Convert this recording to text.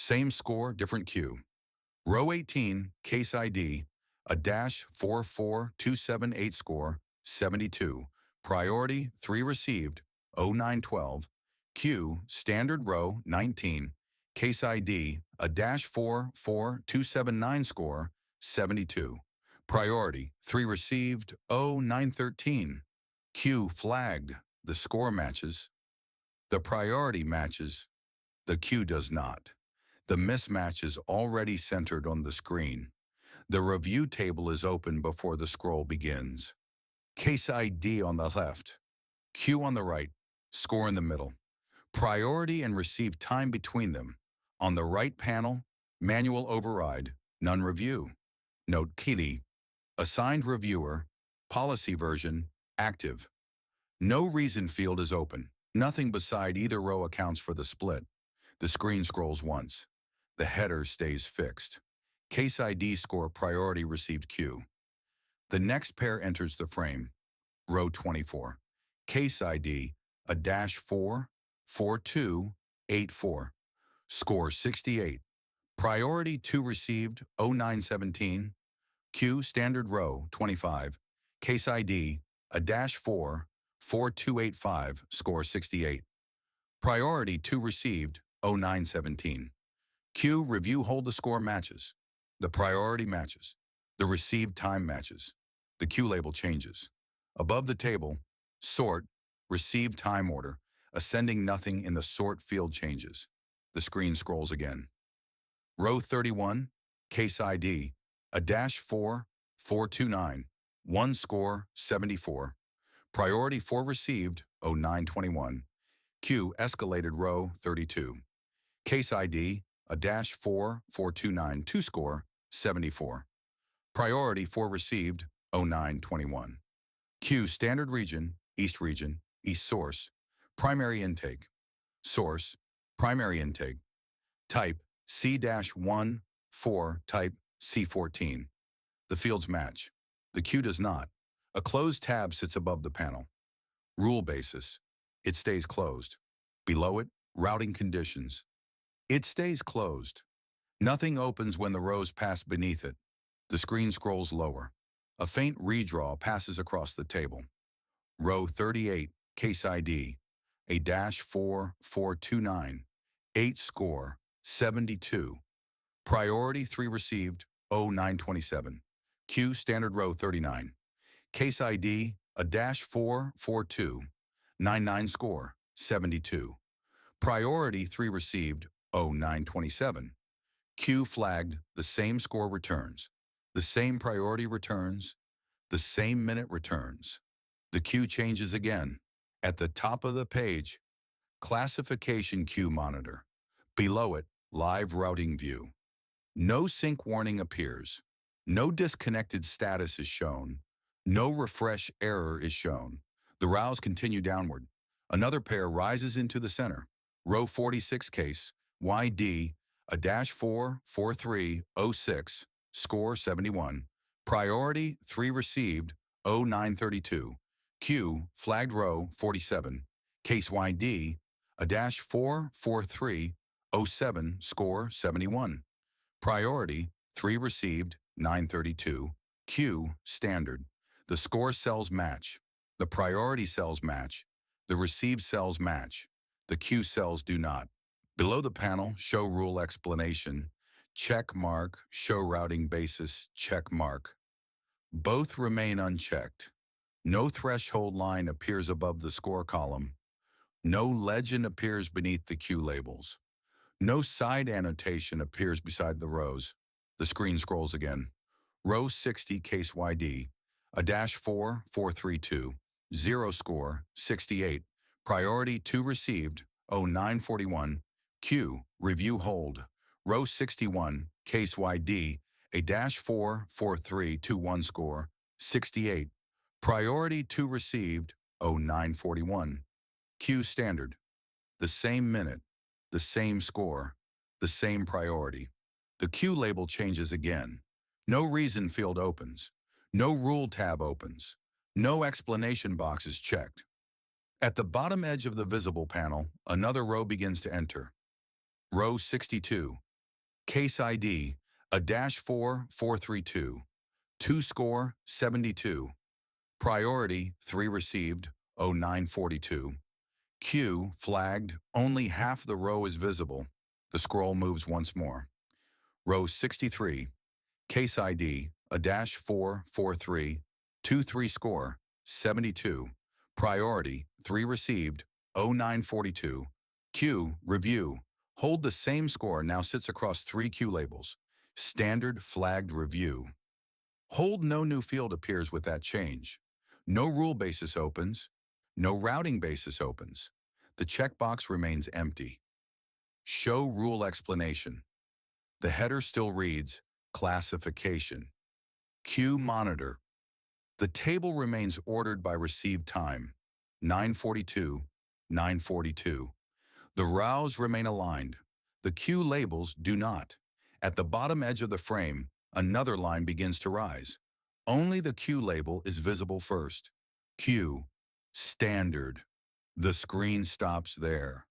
Same score, different queue. Row 18, case ID, a dash 44278 score, 72. Priority, 3 received, 0912. Queue, standard row, 19. Case ID, a dash 44279 score, 72. Priority, 3 received, 0913. Queue flagged, the score matches. The priority matches, the queue does not. The mismatch is already centered on the screen. The review table is open before the scroll begins. Case ID on the left, queue on the right, score in the middle. Priority and receive time between them. On the right panel, manual override, none review. Note key, assigned reviewer, policy version, active. No reason field is open. Nothing beside either row accounts for the split. The screen scrolls once. The header stays fixed. Case ID score priority received queue. The next pair enters the frame. Row 24. Case ID, a dash 44284. Score 68. Priority 2 received, 0917. Queue standard row 25. Case ID, a dash 44285. Score 68. Priority 2 received, 0917. Queue review hold the score matches. The priority matches. The received time matches. The queue label changes. Above the table, sort, received time order, ascending nothing in the sort field changes. The screen scrolls again. Row 31, case ID, a dash 44291, 1 score 74. Priority 4 received, 0921. Queue escalated row 32. Case ID, a dash 44292 2 score 74. Priority 4 received, 0921. Queue standard region, East source, primary intake. Source, primary intake. Type C-1, 4, type C14. The fields match. The queue does not. A closed tab sits above the panel. Rule basis. It stays closed. Below it, routing conditions. It stays closed. Nothing opens when the rows pass beneath it. The screen scrolls lower. A faint redraw passes across the table. Row 38, case ID, a dash 4429, 8 score, 72. Priority 3 received, 0927. Queue standard row 39. Case ID, a dash 44299 score, 72. Priority 3 received, 0927. Queue flagged, the same score returns. The same priority returns. The same minute returns. The queue changes again. At the top of the page, classification queue monitor. Below it, live routing view. No sync warning appears. No disconnected status is shown. No refresh error is shown. The rows continue downward. Another pair rises into the center. Row 46 case, YD, a dash 44306, score 71. Priority 3 received, 0932. Queue, flagged row 47. Case YD, a dash 44307, score 71. Priority 3 received, 932. Queue, standard. The score cells match. The priority cells match. The received cells match. The queue cells do not. Below the panel, show rule explanation. Check mark, show routing basis, check mark. Both remain unchecked. No threshold line appears above the score column. No legend appears beneath the queue labels. No side annotation appears beside the rows. The screen scrolls again. Row 60 case YD, a dash 4432, 0 score, 68. Priority 2 received, 0941. Queue, review hold. Row 61, case YD, a dash 44321 score, 68. Priority 2 received, 0941. Queue standard. The same minute, the same score, the same priority. The queue label changes again. No reason field opens. No rule tab opens. No explanation box is checked. At the bottom edge of the visible panel, another row begins to enter. Row 62, Case ID, a dash 4432. 2 score, 72. Priority, 3 received, 0942. Q, flagged, only half the row is visible. The scroll moves once more. Row 63. Case ID, a dash 443. 2 3 score, 72. Priority, 3 received, 0942. Q, review. Hold the same score now sits across 3 Q labels. Standard flagged review. Hold no new field appears with that change. No rule basis opens. No routing basis opens. The checkbox remains empty. Show rule explanation. The header still reads, classification. Q monitor. The table remains ordered by received time, 942, 942. The rows remain aligned. The Q labels do not. At the bottom edge of the frame, another line begins to rise. Only the Q label is visible first. Q, standard. The screen stops there.